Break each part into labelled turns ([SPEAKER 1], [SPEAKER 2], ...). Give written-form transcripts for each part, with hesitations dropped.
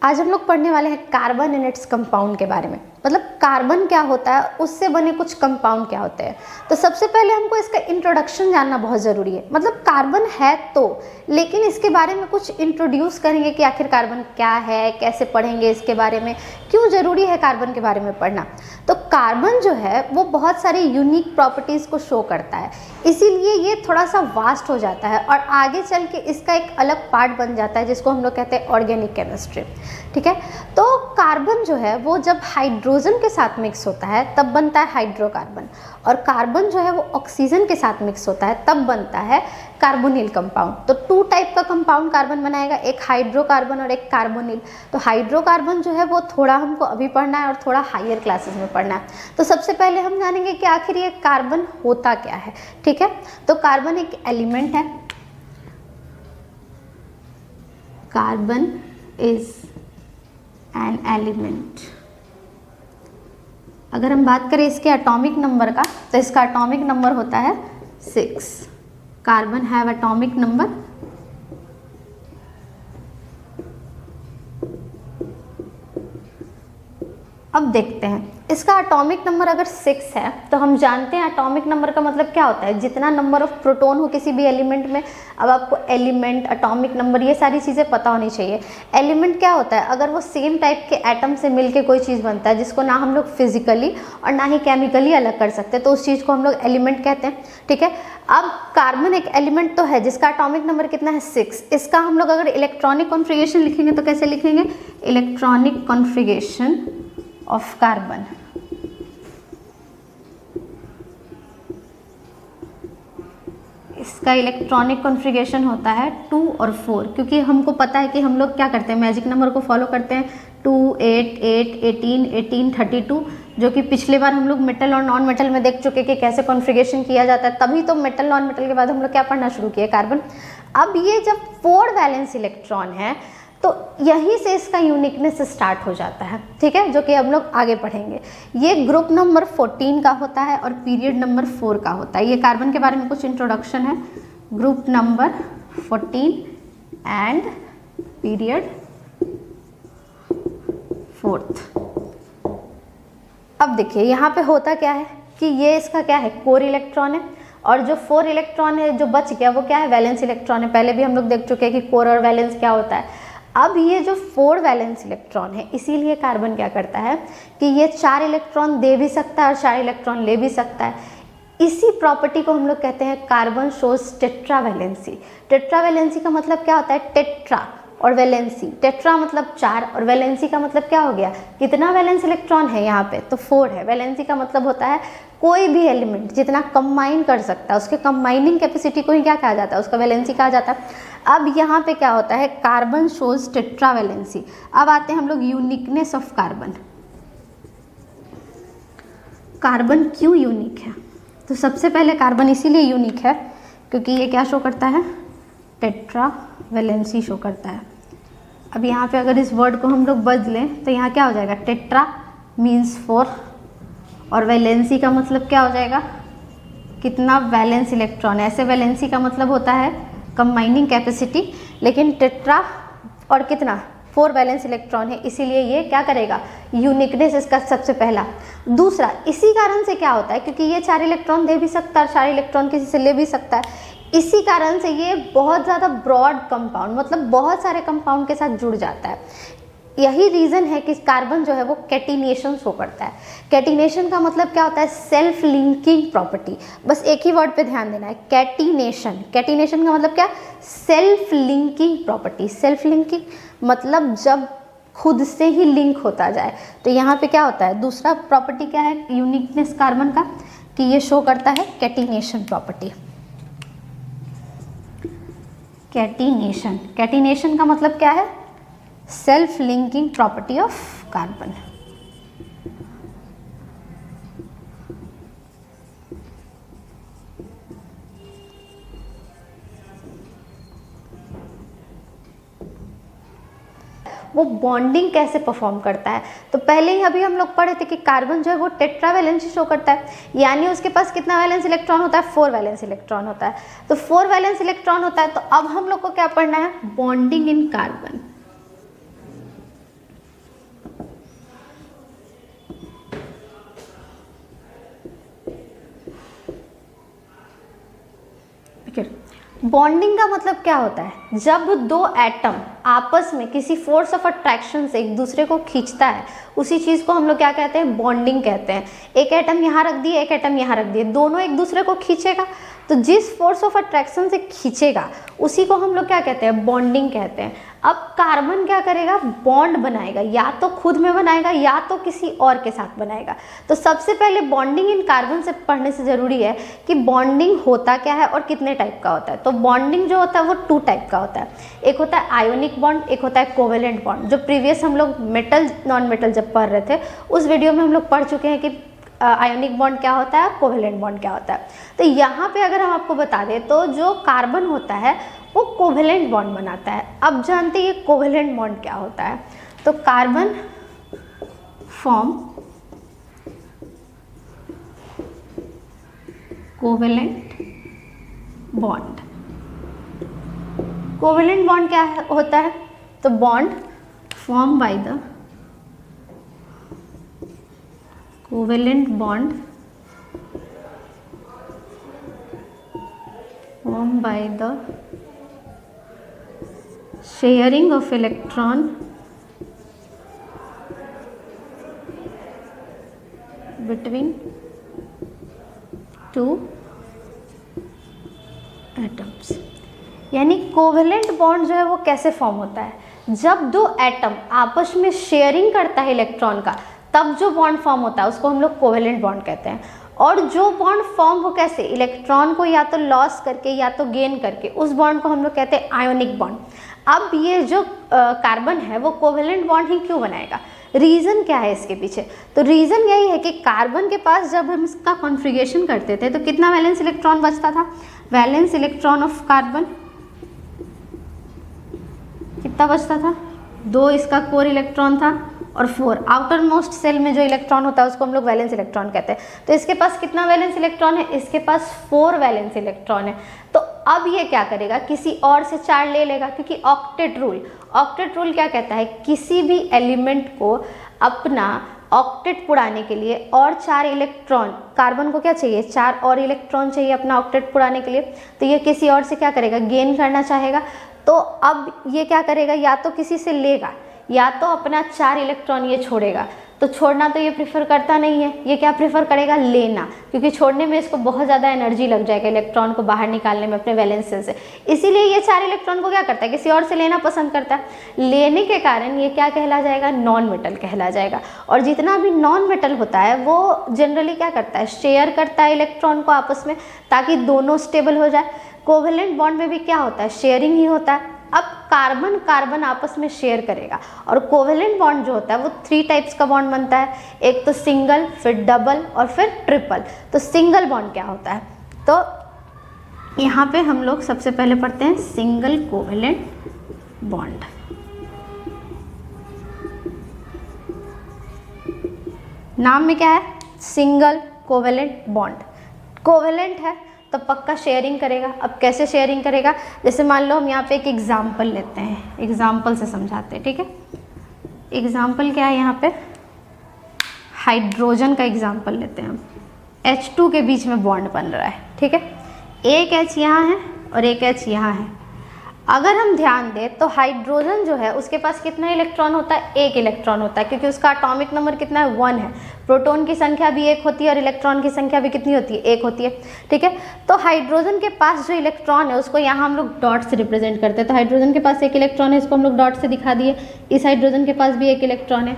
[SPEAKER 1] आज हम लोग पढ़ने वाले हैं कार्बन एंड इट्स कंपाउंड के बारे में। मतलब कार्बन क्या होता है, उससे बने कुछ कंपाउंड क्या होते हैं। तो सबसे पहले हमको इसका इंट्रोडक्शन जानना बहुत ज़रूरी है। मतलब कार्बन है तो, लेकिन इसके बारे में कुछ इंट्रोड्यूस करेंगे कि आखिर कार्बन क्या है, कैसे पढ़ेंगे इसके बारे में, क्यों ज़रूरी है कार्बन के बारे में पढ़ना। तो कार्बन जो है वो बहुत सारे यूनिक प्रॉपर्टीज़ को शो करता है, इसीलिए ये थोड़ा सा वास्ट हो जाता है और आगे चल के इसका एक अलग पार्ट बन जाता है जिसको हम लोग कहते हैं ऑर्गेनिक केमिस्ट्री। ठीक है, तो कार्बन जो है वो जब हाइड्रोजन के साथ मिक्स होता है तब बनता है हाइड्रोकार्बन, और कार्बन जो है वो ऑक्सीजन के साथ मिक्स होता है तब बनता है कार्बोनिल कंपाउंड। तो 2 टाइप का कंपाउंड कार्बन बनाएगा, एक हाइड्रोकार्बन और एक कार्बोनिल। तो हाइड्रोकार्बन जो है वो थोड़ा हमको अभी पढ़ना है और थोड़ा हायर क्लासेस में पढ़ना है। तो सबसे पहले हम जानेंगे कि आखिर ये कार्बन होता क्या है। ठीक है, तो कार्बन एक एलिमेंट है। Carbon is an element. अगर हम बात करें इसके एटॉमिक नंबर का, तो इसका एटॉमिक नंबर होता है 6। Carbon have atomic number 6। अब देखते हैं इसका एटॉमिक नंबर अगर 6 है तो हम जानते हैं एटॉमिक नंबर का मतलब क्या होता है, जितना नंबर ऑफ प्रोटॉन हो किसी भी एलिमेंट में। अब आपको एलिमेंट, एटॉमिक नंबर, ये सारी चीज़ें पता होनी चाहिए। एलिमेंट क्या होता है, अगर वो सेम टाइप के एटम से मिलके कोई चीज़ बनता है जिसको ना हम लोग फिजिकली और ना ही केमिकली अलग कर सकते, तो उस चीज़ को हम लोग एलिमेंट कहते हैं। ठीक है, अब कार्बन एक एलिमेंट तो है जिसका एटॉमिक नंबर कितना है 6। इसका हम लोग अगर इलेक्ट्रॉनिक कॉन्फ़िगरेशन लिखेंगे तो कैसे लिखेंगे, इलेक्ट्रॉनिक कॉन्फ़िगरेशन ऑफ कार्बन। इसका इलेक्ट्रॉनिक कॉन्फ़िगरेशन होता है 2 और 4, क्योंकि हमको पता है कि हम लोग क्या करते हैं, मैजिक नंबर को फॉलो करते हैं। 2, 8, 8, 18, 18, 32, जो कि पिछले बार हम लोग मेटल और नॉन मेटल में देख चुके कि कैसे कॉन्फ़िगरेशन किया जाता है। तभी तो मेटल नॉन मेटल के बाद हम लोग क्या पढ़ना शुरू किए, कार्बन। अब ये जब 4 वैलेंस इलेक्ट्रॉन है तो यहीं से इसका यूनिकनेस स्टार्ट हो जाता है। ठीक है, जो कि हम लोग आगे पढ़ेंगे। ये ग्रुप नंबर 14 का होता है और पीरियड नंबर 4 का होता है। ये कार्बन के बारे में कुछ इंट्रोडक्शन है। Group number 14 and period 4। अब देखिए यहाँ पे होता क्या है कि ये इसका क्या है, कोर इलेक्ट्रॉन है, और जो 4 इलेक्ट्रॉन है जो बच गया वो क्या है, वैलेंस इलेक्ट्रॉन है। पहले भी हम लोग देख चुके हैं कि कोर और वैलेंस क्या होता है। अब ये जो 4 वैलेंस इलेक्ट्रॉन है, इसीलिए कार्बन क्या करता है कि ये 4 इलेक्ट्रॉन दे भी सकता है और 4 इलेक्ट्रॉन ले भी सकता है। इसी प्रॉपर्टी को हम लोग कहते हैं कार्बन शोज टेट्रावैलेंसी। टेट्रावैलेंसी का मतलब क्या होता है, टेट्रा और वैलेंसी। टेट्रा मतलब 4 और वैलेंसी का मतलब क्या हो गया, कितना वैलेंस इलेक्ट्रॉन है यहाँ पे, तो 4 है। वैलेंसी का मतलब होता है कोई भी एलिमेंट जितना कंबाइन कर सकता है, उसके कंबाइनिंग कैपेसिटी को ही क्या कहा जाता है, उसका वैलेंसी कहा जाता है। अब यहाँ पे क्या होता है, कार्बन शोज टेट्रावैलेंसी। अब आते हैं हम लोग यूनिकनेस ऑफ कार्बन। कार्बन क्यों यूनिक है, तो सबसे पहले कार्बन इसीलिए यूनिक है क्योंकि ये क्या शो करता है, टेट्रावैलेंसी शो करता है। अब यहाँ पे अगर इस वर्ड को हम लोग बदलें तो यहाँ क्या हो जाएगा, टेट्रा मीन्स 4 और वैलेंसी का मतलब क्या हो जाएगा, कितना वैलेंस इलेक्ट्रॉन है। ऐसे वैलेंसी का मतलब होता है कंबाइनिंग कैपेसिटी, लेकिन टेट्रा और कितना 4 वैलेंस इलेक्ट्रॉन है, इसीलिए ये क्या करेगा, यूनिकनेस इसका सबसे पहला। दूसरा, इसी कारण से क्या होता है, क्योंकि ये 4 इलेक्ट्रॉन दे भी सकता है और 4 इलेक्ट्रॉन किसी से ले भी सकता है, इसी कारण से ये बहुत ज़्यादा ब्रॉड कंपाउंड, मतलब बहुत सारे कंपाउंड के साथ जुड़ जाता है। यही रीज़न है कि कार्बन जो है वो कैटिनेशन शो करता है। कैटिनेशन का मतलब क्या होता है, सेल्फ लिंकिंग प्रॉपर्टी। बस एक ही वर्ड पे ध्यान देना है, कैटिनेशन। कैटिनेशन का मतलब क्या, self linking property. Self linking मतलब जब खुद से ही लिंक होता जाए। तो यहाँ पे क्या होता है, दूसरा प्रॉपर्टी क्या है यूनिकनेस कार्बन का, कि ये शो करता है कैटिनेशन प्रॉपर्टी। कैटिनेशन, कैटिनेशन का मतलब क्या है, self linking property of carbon. वो बॉन्डिंग कैसे परफॉर्म करता है, तो पहले ही अभी हम लोग पढ़े थे कि कार्बन जो है वो टेट्रावैलेंसी शो करता है, यानी उसके पास कितना वैलेंस इलेक्ट्रॉन होता है, 4 वैलेंस इलेक्ट्रॉन होता है। तो 4 वैलेंस इलेक्ट्रॉन होता है, तो अब हम लोग को क्या पढ़ना है, बॉन्डिंग इन कार्बन। बॉन्डिंग का मतलब क्या होता है, जब दो एटम आपस में किसी फोर्स ऑफ अट्रैक्शन से एक दूसरे को खींचता है, उसी चीज़ को हम लोग क्या कहते हैं, बॉन्डिंग कहते हैं। एक एटम यहाँ रख दिए, एक एटम यहाँ रख दिए, दोनों एक दूसरे को खींचेगा, तो जिस फोर्स ऑफ अट्रैक्शन से खींचेगा उसी को हम लोग क्या कहते हैं, बॉन्डिंग कहते हैं। अब कार्बन क्या करेगा, बॉन्ड बनाएगा, या तो खुद में बनाएगा या तो किसी और के साथ बनाएगा। तो सबसे पहले बॉन्डिंग इन कार्बन से पढ़ने से ज़रूरी है कि बॉन्डिंग होता क्या है और कितने टाइप का होता है। तो बॉन्डिंग जो होता है वो 2 टाइप का होता है, एक होता है आयोनिक बॉन्ड, एक होता है कोवेलेंट बॉन्ड। जो प्रीवियस हम लोग मेटल नॉन मेटल जब पढ़ रहे थे उस वीडियो में हम लोग पढ़ चुके हैं कि आयोनिक बॉन्ड क्या होता है, कोवेलेंट बॉन्ड क्या होता है। तो यहाँ पे अगर हम आपको बता दें तो जो कार्बन होता है वो कोवेलेंट बॉन्ड बनाता है। अब जानते हैं ये कोवेलेंट बॉन्ड क्या होता है। तो carbon form covalent bond. Covalent bond क्या होता है, तो bond form by the covalent bond form by the sharing of electron between 2 atoms। यानी कोवेलेंट बॉन्ड जो है वो कैसे फॉर्म होता है, जब दो एटम आपस में शेयरिंग करता है इलेक्ट्रॉन का, तब जो बॉन्ड फॉर्म होता है उसको हम लोग कोवेलेंट बॉन्ड कहते हैं। और जो बॉन्ड फॉर्म हो कैसे, इलेक्ट्रॉन को या तो लॉस करके या तो गेन करके, उस बॉन्ड को हम लोग कहते हैं आयोनिक बॉन्ड। अब ये जो कार्बन है वो कोवेलेंट बॉन्ड ही क्यों बनाएगा, रीज़न क्या है इसके पीछे। तो रीज़न यही है कि कार्बन के पास जब हम इसका कॉन्फ़िगरेशन करते थे तो कितना वैलेंस इलेक्ट्रॉन बचता था, वैलेंस इलेक्ट्रॉन ऑफ कार्बन कितना बचता था, 2 इसका कोर इलेक्ट्रॉन था और 4 आउटर मोस्ट सेल में जो इलेक्ट्रॉन होता है उसको हम लोग वैलेंस इलेक्ट्रॉन कहते हैं। तो इसके पास कितना वैलेंस इलेक्ट्रॉन है, इसके पास 4 वैलेंस इलेक्ट्रॉन है। तो अब ये क्या करेगा, किसी और से 4 ले लेगा, क्योंकि ऑक्टेट रूल क्या कहता है, किसी भी एलिमेंट को अपना ऑक्टेट पुराने के लिए और 4 इलेक्ट्रॉन, कार्बन को क्या चाहिए, 4 और इलेक्ट्रॉन चाहिए अपना ऑक्टेट पुराने के लिए। तो ये किसी और से क्या करेगा, गेन करना चाहेगा। तो अब ये क्या करेगा, या तो किसी से लेगा या तो अपना 4 इलेक्ट्रॉन ये छोड़ेगा। तो छोड़ना तो ये प्रेफर करता नहीं है, ये क्या प्रेफर करेगा, लेना, क्योंकि छोड़ने में इसको बहुत ज़्यादा एनर्जी लग जाएगा इलेक्ट्रॉन को बाहर निकालने में अपने वैलेंस सेल से। इसीलिए ये 4 इलेक्ट्रॉन को क्या करता है, किसी और से लेना पसंद करता है। लेने के कारण ये क्या कहला जाएगा, नॉन मेटल कहला जाएगा। और जितना भी नॉन मेटल होता है वो जनरली क्या करता है, शेयर करता है इलेक्ट्रॉन को आपस में, ताकि दोनों स्टेबल हो जाए। कोवेलेंट बॉन्ड में भी क्या होता है, शेयरिंग ही होता है। अब कार्बन कार्बन आपस में शेयर करेगा, और कोवेलेंट बॉन्ड जो होता है वो 3 टाइप्स का बॉन्ड बनता है, एक तो सिंगल, फिर डबल और फिर ट्रिपल। तो सिंगल बॉन्ड क्या होता है, तो यहाँ पे हम लोग सबसे पहले पढ़ते हैं सिंगल कोवेलेंट बॉन्ड। नाम में क्या है, सिंगल कोवेलेंट बॉन्ड। कोवेलेंट है तो पक्का शेयरिंग करेगा। अब कैसे शेयरिंग करेगा, जैसे मान लो हम यहाँ पे एक एग्जाम्पल लेते हैं, एग्जाम्पल से समझाते हैं, ठीक है। एग्जाम्पल क्या है, यहाँ पे हाइड्रोजन का एग्जाम्पल लेते हैं हम। H2 के बीच में बॉन्ड बन रहा है, ठीक है, एक H यहाँ है और एक H यहाँ है। अगर हम ध्यान दें तो हाइड्रोजन जो है उसके पास कितना इलेक्ट्रॉन होता है, 1 इलेक्ट्रॉन होता है, क्योंकि उसका एटॉमिक नंबर कितना है, 1 है। प्रोटॉन की संख्या भी 1 होती है और इलेक्ट्रॉन की संख्या भी कितनी होती है, 1 होती है, ठीक है। तो हाइड्रोजन के पास जो इलेक्ट्रॉन है उसको यहाँ हम लोग डॉट से रिप्रेजेंट करते हैं। तो हाइड्रोजन के पास 1 इलेक्ट्रॉन है, इसको हम लोग डॉट से दिखा दिए। इस हाइड्रोजन के पास भी 1 इलेक्ट्रॉन है।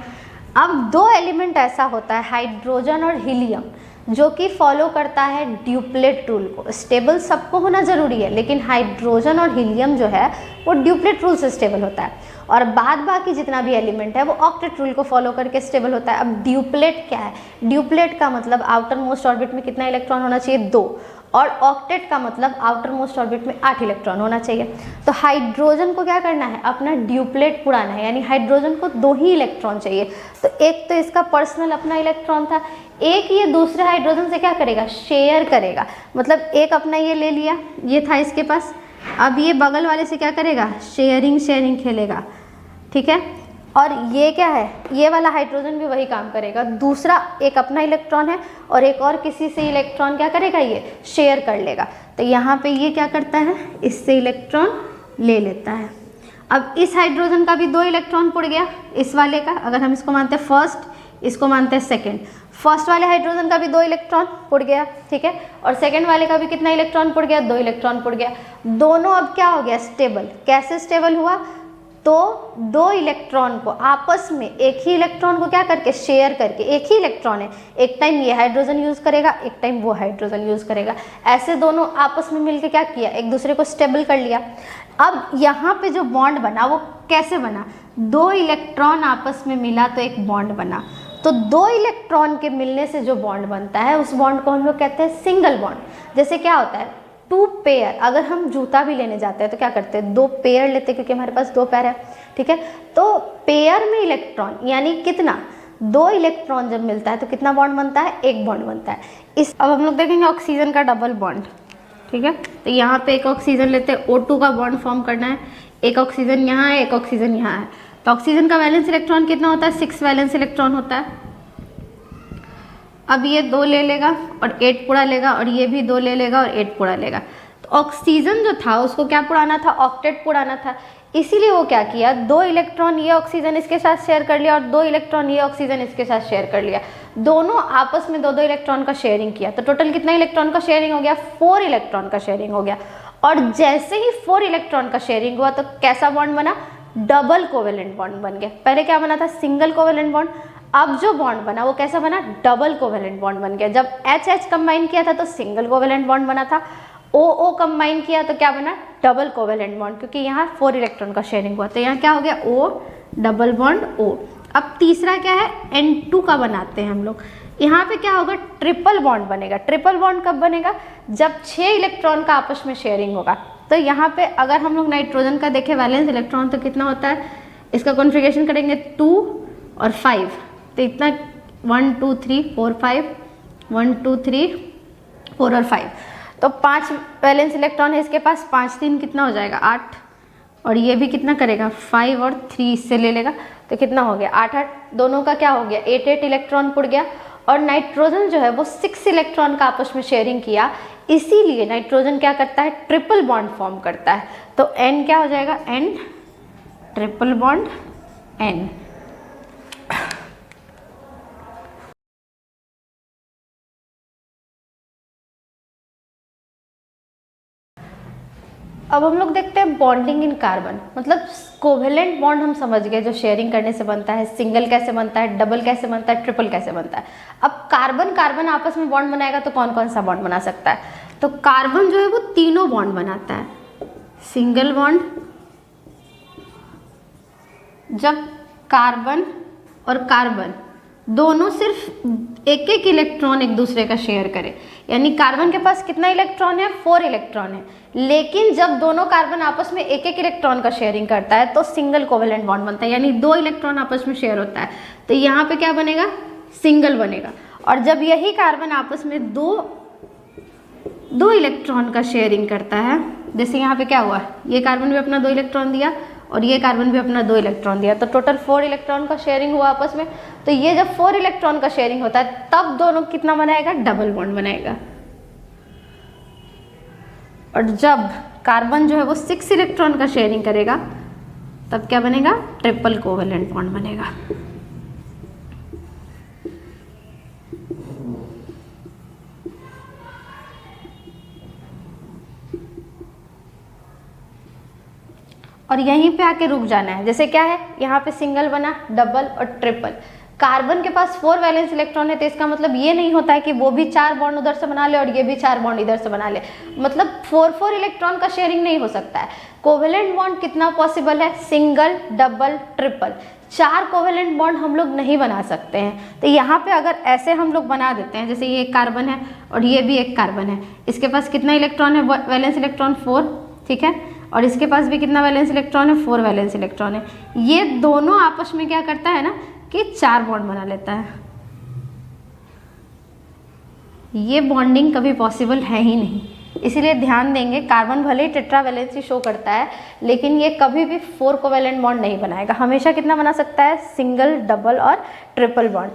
[SPEAKER 1] अब 2 एलिमेंट ऐसा होता है, हाइड्रोजन और हीलियम, जो कि फॉलो करता है ड्यूप्लेट रूल को। स्टेबल सबको होना जरूरी है, लेकिन हाइड्रोजन और हीलियम जो है वो ड्यूप्लेट रूल से स्टेबल होता है, और बाद बाकी जितना भी एलिमेंट है वो ऑक्टेट रूल को फॉलो करके स्टेबल होता है। अब ड्यूप्लेट क्या है, ड्यूप्लेट का मतलब आउटर मोस्ट ऑर्बिट में कितना इलेक्ट्रॉन होना चाहिए, 2, और ऑक्टेट का मतलब आउटर मोस्ट ऑर्बिट में 8 इलेक्ट्रॉन होना चाहिए। तो हाइड्रोजन को क्या करना है, अपना ड्यूप्लेट पुराना है, यानी हाइड्रोजन को 2 ही इलेक्ट्रॉन चाहिए। तो एक तो इसका पर्सनल अपना इलेक्ट्रॉन था, एक ये दूसरे हाइड्रोजन से क्या करेगा, शेयर करेगा। मतलब एक अपना ये ले लिया, ये था इसके पास, अब ये बगल वाले से क्या करेगा, शेयरिंग खेलेगा, ठीक है। और ये क्या है, ये वाला हाइड्रोजन भी वही काम करेगा, दूसरा एक अपना इलेक्ट्रॉन है और एक और किसी से इलेक्ट्रॉन क्या करेगा, ये शेयर कर लेगा। तो यहाँ पे ये क्या करता है, इससे इलेक्ट्रॉन ले लेता है। अब इस हाइड्रोजन का भी 2 इलेक्ट्रॉन पुड़ गया, इस वाले का अगर हम इसको मानते हैं फर्स्ट, इसको मानते हैं सेकेंड, फर्स्ट वाले हाइड्रोजन का भी 2 इलेक्ट्रॉन पुड़ गया, ठीक है, और सेकेंड वाले का भी कितना इलेक्ट्रॉन पुड़ गया, 2 इलेक्ट्रॉन पुड़ गया। दोनों अब क्या हो गया, स्टेबल। कैसे स्टेबल हुआ, तो 2 इलेक्ट्रॉन को आपस में, एक ही इलेक्ट्रॉन को क्या करके, शेयर करके, एक ही इलेक्ट्रॉन है, एक टाइम ये हाइड्रोजन यूज करेगा, एक टाइम वो हाइड्रोजन यूज करेगा, ऐसे दोनों आपस में मिलके क्या किया, एक दूसरे को स्टेबल कर लिया। अब यहाँ पे जो बॉन्ड बना वो कैसे बना, 2 इलेक्ट्रॉन आपस में मिला तो एक बॉन्ड बना। तो 2 इलेक्ट्रॉन के मिलने से जो बॉन्ड बनता है उस बॉन्ड को हम लोग कहते हैं सिंगल बॉन्ड। जैसे क्या होता है, 2 पेयर, अगर हम जूता भी लेने जाते हैं तो क्या करते हैं, 2 पेयर लेते हैं क्योंकि हमारे पास 2 पैर है, ठीक है। तो पेयर में इलेक्ट्रॉन यानी कितना, 2 इलेक्ट्रॉन जब मिलता है तो कितना बॉन्ड बनता है, एक बॉन्ड बनता है। अब हम लोग देखेंगे ऑक्सीजन का डबल बॉन्ड, ठीक है। तो यहाँ पे एक ऑक्सीजन लेते हैं, O2 का बॉन्ड फॉर्म करना है, एक ऑक्सीजन यहाँ है, एक ऑक्सीजन यहाँ है। तो ऑक्सीजन का वैलेंस इलेक्ट्रॉन कितना होता है, 6 वैलेंस इलेक्ट्रॉन होता है। अब ये 2 ले लेगा और 8 पूरा लेगा, और ये भी 2 ले लेगा और 8 पूरा लेगा। तो ऑक्सीजन जो था उसको क्या पुराना था, ऑक्टेट पुराना था, इसीलिए वो क्या किया, 2 इलेक्ट्रॉन ये ऑक्सीजन इसके साथ शेयर कर लिया और 2 इलेक्ट्रॉन ये ऑक्सीजन इसके साथ शेयर कर लिया, दोनों आपस में 2-2 इलेक्ट्रॉन का शेयरिंग किया। तो टोटल कितना इलेक्ट्रॉन का शेयरिंग हो गया, 4 इलेक्ट्रॉन का शेयरिंग हो गया। और जैसे ही 4 इलेक्ट्रॉन का शेयरिंग हुआ तो कैसा बॉन्ड बना, डबल कोवेलेंट बॉन्ड बन गया। पहले क्या बना था, सिंगल कोवेलेंट बॉन्ड, अब जो बॉन्ड बना वो कैसा बना, डबल कोवेलेंट बॉन्ड बन गया। जब H कंबाइन किया था तो सिंगल कोवेलेंट बॉन्ड बना था, O कंबाइन किया तो क्या बना, डबल कोवेलेंट बॉन्ड, क्योंकि यहाँ 4 इलेक्ट्रॉन का शेयरिंग हुआ। तो यहाँ क्या हो गया, O डबल बॉन्ड O। अब तीसरा क्या है, N2 का बनाते हैं हम लोग। यहाँ पे क्या होगा, ट्रिपल बॉन्ड बनेगा। ट्रिपल बॉन्ड कब बनेगा, जब 6 इलेक्ट्रॉन का आपस में शेयरिंग होगा। तो यहाँ पे अगर हम लोग नाइट्रोजन का देखें वैलेंस इलेक्ट्रॉन तो कितना होता है, इसका कॉन्फ़िगरेशन करेंगे 2 और 5, तो इतना 1 2 3 4 5, 1 2 3 4 और 5, तो 5 वैलेंस इलेक्ट्रॉन है इसके पास, 5 3 कितना हो जाएगा 8, और ये भी कितना करेगा 5 और 3 इससे ले लेगा, तो कितना हो गया 8 8, दोनों का क्या हो गया 8 8 इलेक्ट्रॉन पुड़ गया। और नाइट्रोजन जो है वो 6 इलेक्ट्रॉन का आपस में शेयरिंग किया, इसीलिए नाइट्रोजन क्या करता है, ट्रिपल बॉन्ड फॉर्म करता है। तो N क्या हो जाएगा, N ट्रिपल बॉन्ड N। अब हम लोग देखते हैं बॉन्डिंग इन कार्बन, मतलब कोवेलेंट बॉन्ड हम समझ गए जो शेयरिंग करने से बनता है, सिंगल कैसे बनता है, डबल कैसे बनता है, ट्रिपल कैसे बनता है। अब कार्बन कार्बन आपस में बॉन्ड बनाएगा तो कौन कौन सा बॉन्ड बना सकता है, तो कार्बन जो है वो तीनों बॉन्ड बनाता है। सिंगल बॉन्ड, जब कार्बन और कार्बन दोनों सिर्फ एक एक इलेक्ट्रॉन एक दूसरे का शेयर करें, यानी कार्बन के पास कितना इलेक्ट्रॉन है, 4 इलेक्ट्रॉन है, लेकिन जब दोनों कार्बन आपस में एक एक इलेक्ट्रॉन का शेयरिंग करता है तो सिंगल कोवेलेंट बॉन्ड बनता है, यानी 2 इलेक्ट्रॉन आपस में शेयर होता है। तो यहाँ पे क्या बनेगा, सिंगल बनेगा। और जब यही कार्बन आपस में दो इलेक्ट्रॉन का शेयरिंग करता है, जैसे यहाँ पे क्या हुआ, ये कार्बन भी अपना 2 इलेक्ट्रॉन दिया और ये कार्बन भी अपना 2 इलेक्ट्रॉन दिया, तो टोटल 4 इलेक्ट्रॉन का शेयरिंग हुआ आपस में। तो ये जब 4 इलेक्ट्रॉन का शेयरिंग होता है तब दोनों कितना बनाएगा, डबल बॉन्ड बनाएगा। और जब कार्बन जो है वो 6 इलेक्ट्रॉन का शेयरिंग करेगा तब क्या बनेगा, ट्रिपल कोवेलेंट बॉन्ड बनेगा। और यहीं पे आके रुक जाना है। जैसे क्या है, यहाँ पे सिंगल बना, डबल और ट्रिपल। कार्बन के पास 4 वैलेंस इलेक्ट्रॉन है, तो इसका मतलब ये नहीं होता है कि वो भी 4 बॉन्ड उधर से बना ले और ये भी 4 बॉन्ड इधर से बना ले, मतलब 4 इलेक्ट्रॉन का शेयरिंग नहीं हो सकता है। कोवेलेंट बॉन्ड कितना पॉसिबल है, single, double, triple, 4 covalent bond हम लोग नहीं बना सकते हैं। तो यहाँ पे अगर ऐसे हम लोग बना देते हैं, जैसे ये एक कार्बन है और ये भी एक कार्बन है, इसके पास कितना इलेक्ट्रॉन है, वैलेंस इलेक्ट्रॉन 4, ठीक है, और इसके पास भी कितना वैलेंस इलेक्ट्रॉन है, 4 वैलेंस इलेक्ट्रॉन है। ये दोनों आपस में क्या करता है ना कि 4 बॉन्ड बना लेता है। ये बॉन्डिंग कभी पॉसिबल है ही नहीं, इसीलिए ध्यान देंगे, कार्बन भले ही टेट्रावैलेंसी शो करता है लेकिन ये कभी भी 4 कोवैलेंट बॉन्ड नहीं बनाएगा, हमेशा कितना बना सकता है, सिंगल, डबल और ट्रिपल बॉन्ड।